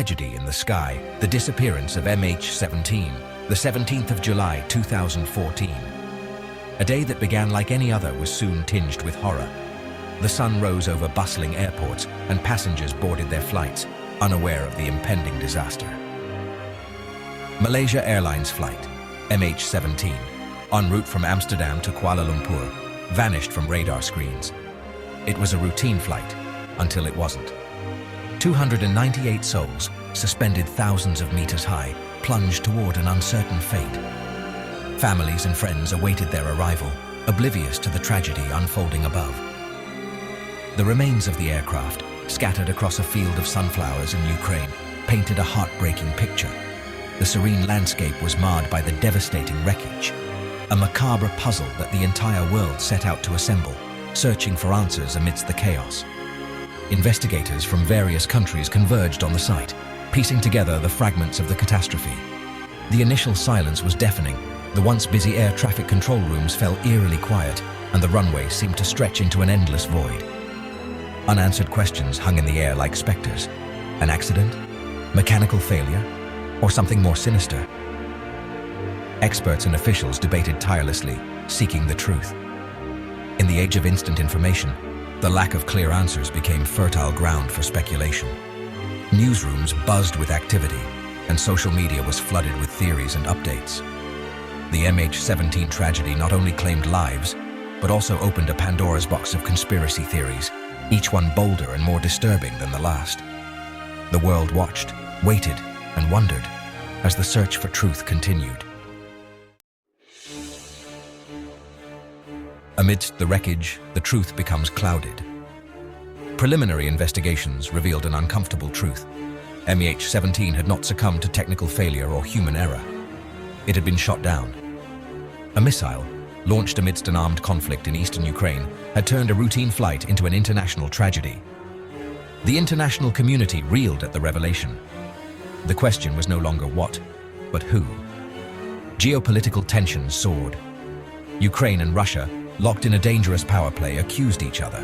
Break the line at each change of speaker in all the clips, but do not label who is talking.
tragedy in the sky, the disappearance of MH17, the 17th of July 2014. A day that began like any other was soon tinged with horror. The sun rose over bustling airports and passengers boarded their flights, unaware of the impending disaster. Malaysia Airlines flight, MH17, en route from Amsterdam to Kuala Lumpur, vanished from radar screens. It was a routine flight, until it wasn't. 298 souls, suspended thousands of meters high, plunged toward an uncertain fate. Families and friends awaited their arrival, oblivious to the tragedy unfolding above. The remains of the aircraft, scattered across a field of sunflowers in Ukraine, painted a heartbreaking picture. The serene landscape was marred by the devastating wreckage, a macabre puzzle that the entire world set out to assemble, searching for answers amidst the chaos. Investigators from various countries converged on the site, piecing together the fragments of the catastrophe. The initial silence was deafening. The once busy air traffic control rooms fell eerily quiet, and the runway seemed to stretch into an endless void. Unanswered questions hung in the air like specters. An accident? Mechanical failure? Or something more sinister? Experts and officials debated tirelessly, seeking the truth. In the age of instant information, the lack of clear answers became fertile ground for speculation. Newsrooms buzzed with activity, and social media was flooded with theories and updates. The MH17 tragedy not only claimed lives, but also opened a Pandora's box of conspiracy theories, each one bolder and more disturbing than the last. The world watched, waited, and wondered as the search for truth continued. Amidst the wreckage, the truth becomes clouded. Preliminary investigations revealed an uncomfortable truth. MH17 had not succumbed to technical failure or human error. It had been shot down. A missile, launched amidst an armed conflict in eastern Ukraine, had turned a routine flight into an international tragedy. The international community reeled at the revelation. The question was no longer what, but who. Geopolitical tensions soared. Ukraine and Russia, locked in a dangerous power play, accused each other.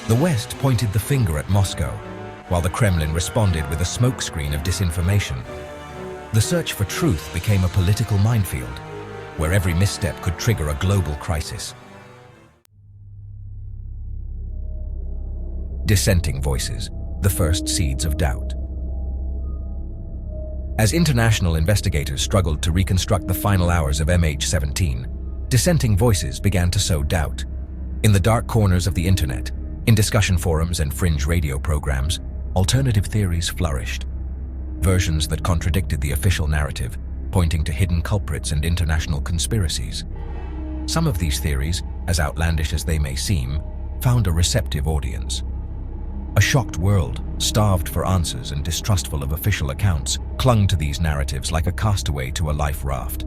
The West pointed the finger at Moscow, while the Kremlin responded with a smokescreen of disinformation. The search for truth became a political minefield, where every misstep could trigger a global crisis. Dissenting voices, the first seeds of doubt. As international investigators struggled to reconstruct the final hours of MH17, dissenting voices began to sow doubt. In the dark corners of the internet, in discussion forums and fringe radio programs, alternative theories flourished. Versions that contradicted the official narrative, pointing to hidden culprits and international conspiracies. Some of these theories, as outlandish as they may seem, found a receptive audience. A shocked world, starved for answers and distrustful of official accounts, clung to these narratives like a castaway to a life raft.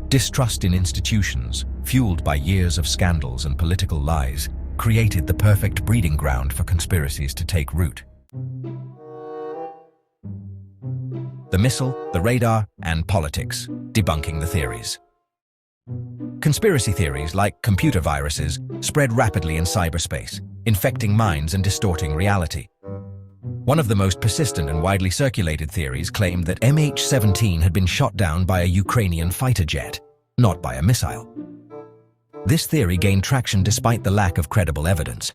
Distrust in institutions, fueled by years of scandals and political lies, created the perfect breeding ground for conspiracies to take root. The missile, the radar, and politics, debunking the theories. Conspiracy theories, like computer viruses, spread rapidly in cyberspace, infecting minds and distorting reality. One of the most persistent and widely circulated theories claimed that MH17 had been shot down by a Ukrainian fighter jet, not by a missile. This theory gained traction despite the lack of credible evidence.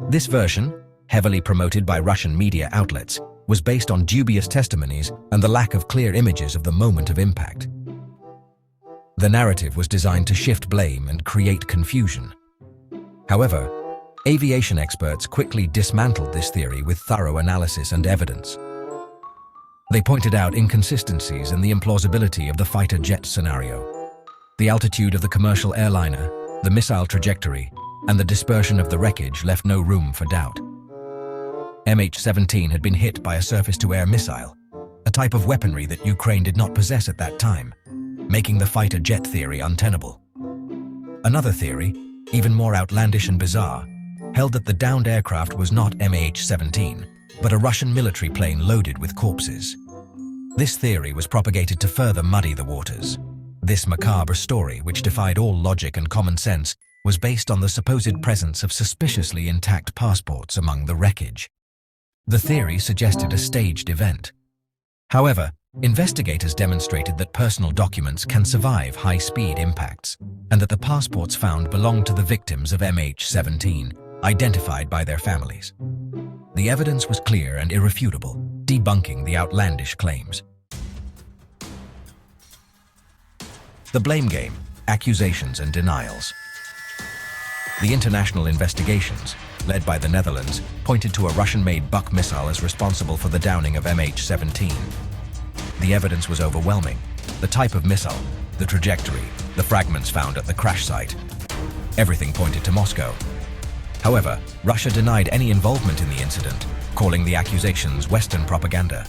This version, heavily promoted by Russian media outlets, was based on dubious testimonies and the lack of clear images of the moment of impact. The narrative was designed to shift blame and create confusion. However, aviation experts quickly dismantled this theory with thorough analysis and evidence. They pointed out inconsistencies in the implausibility of the fighter jet scenario. The altitude of the commercial airliner, the missile trajectory, and the dispersion of the wreckage left no room for doubt. MH17 had been hit by a surface-to-air missile, a type of weaponry that Ukraine did not possess at that time, making the fighter jet theory untenable. Another theory, even more outlandish and bizarre, held that the downed aircraft was not MH17, but a Russian military plane loaded with corpses. This theory was propagated to further muddy the waters. This macabre story, which defied all logic and common sense, was based on the supposed presence of suspiciously intact passports among the wreckage. The theory suggested a staged event. However, investigators demonstrated that personal documents can survive high-speed impacts, and that the passports found belonged to the victims of MH17, identified by their families. The evidence was clear and irrefutable, debunking the outlandish claims. The blame game, accusations and denials. The international investigations, led by the Netherlands, pointed to a Russian-made Buck missile as responsible for the downing of MH17. The evidence was overwhelming. The type of missile, the trajectory, the fragments found at the crash site. Everything pointed to Moscow. However, Russia denied any involvement in the incident, calling the accusations Western propaganda.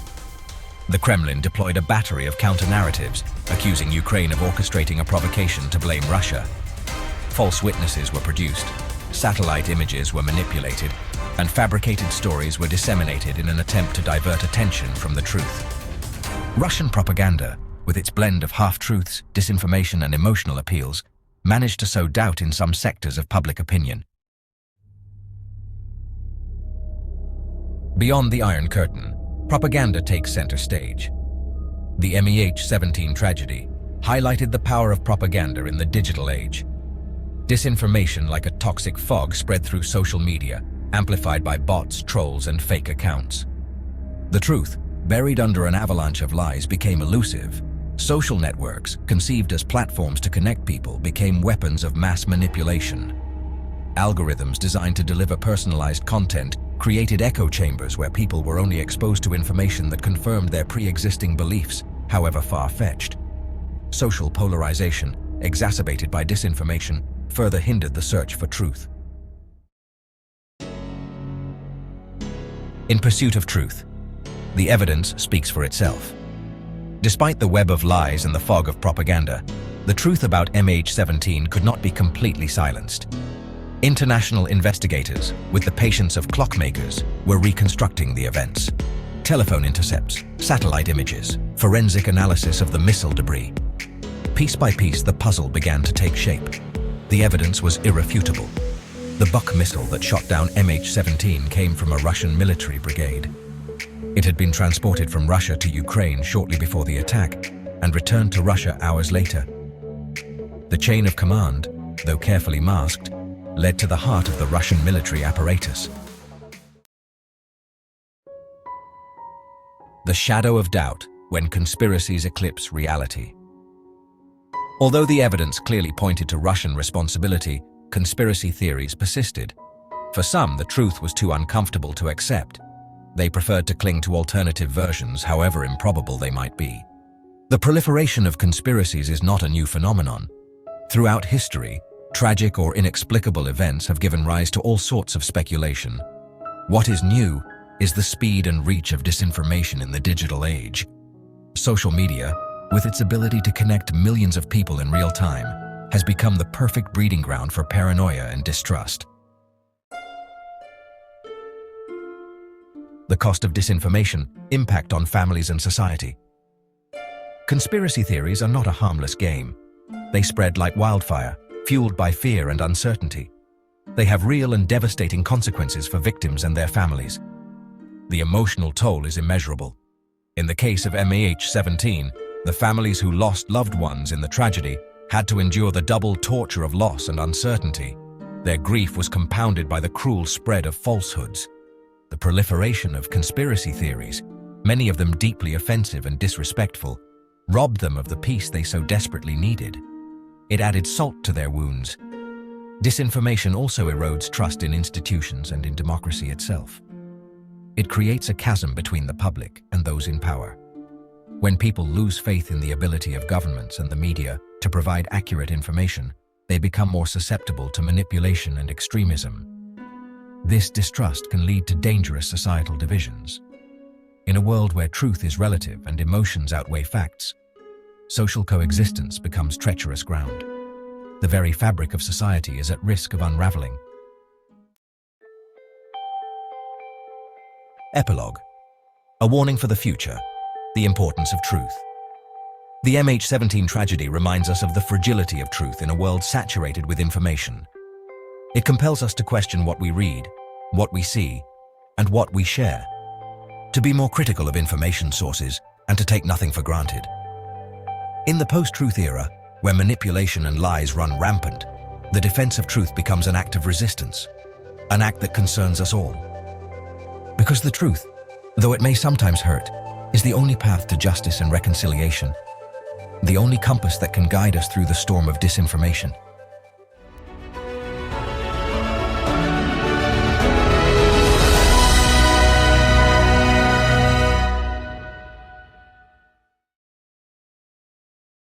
The Kremlin deployed a battery of counter-narratives, accusing Ukraine of orchestrating a provocation to blame Russia. False witnesses were produced, satellite images were manipulated, and fabricated stories were disseminated in an attempt to divert attention from the truth. Russian propaganda, with its blend of half-truths, disinformation and emotional appeals, managed to sow doubt in some sectors of public opinion. Beyond the Iron Curtain, propaganda takes center stage. The MH17 tragedy highlighted the power of propaganda in the digital age. Disinformation like a toxic fog spread through social media, amplified by bots, trolls, and fake accounts. The truth, buried under an avalanche of lies, became elusive. Social networks, conceived as platforms to connect people, became weapons of mass manipulation. Algorithms designed to deliver personalized content created echo chambers where people were only exposed to information that confirmed their pre-existing beliefs, however far-fetched. Social polarization, exacerbated by disinformation, further hindered the search for truth. In pursuit of truth, the evidence speaks for itself. Despite the web of lies and the fog of propaganda, the truth about MH17 could not be completely silenced. International investigators, with the patience of clockmakers, were reconstructing the events. Telephone intercepts, satellite images, forensic analysis of the missile debris. Piece by piece, the puzzle began to take shape. The evidence was irrefutable. The Buck missile that shot down MH17 came from a Russian military brigade. It had been transported from Russia to Ukraine shortly before the attack and returned to Russia hours later. The chain of command, though carefully masked, led to the heart of the Russian military apparatus. The shadow of doubt when conspiracies eclipse reality. Although the evidence clearly pointed to Russian responsibility, conspiracy theories persisted. For some, the truth was too uncomfortable to accept. They preferred to cling to alternative versions, however improbable they might be. The proliferation of conspiracies is not a new phenomenon. Throughout history, tragic or inexplicable events have given rise to all sorts of speculation. What is new is the speed and reach of disinformation in the digital age. Social media, with its ability to connect millions of people in real time, has become the perfect breeding ground for paranoia and distrust. The cost of disinformation, impact on families and society. Conspiracy theories are not a harmless game. They spread like wildfire, fueled by fear and uncertainty. They have real and devastating consequences for victims and their families. The emotional toll is immeasurable. In the case of MH17, the families who lost loved ones in the tragedy had to endure the double torture of loss and uncertainty. Their grief was compounded by the cruel spread of falsehoods. The proliferation of conspiracy theories, many of them deeply offensive and disrespectful, robbed them of the peace they so desperately needed. It added salt to their wounds. Disinformation also erodes trust in institutions and in democracy itself. It creates a chasm between the public and those in power. When people lose faith in the ability of governments and the media to provide accurate information, they become more susceptible to manipulation and extremism. This distrust can lead to dangerous societal divisions. In a world where truth is relative and emotions outweigh facts, social coexistence becomes treacherous ground. The very fabric of society is at risk of unraveling. Epilogue. A warning for the future. The importance of truth. The MH17 tragedy reminds us of the fragility of truth in a world saturated with information. It compels us to question what we read, what we see, and what we share. to be more critical of information sources, and to take nothing for granted. In the post-truth era, where manipulation and lies run rampant, the defense of truth becomes an act of resistance, an act that concerns us all. Because the truth, though it may sometimes hurt, is the only path to justice and reconciliation, the only compass that can guide us through the storm of disinformation.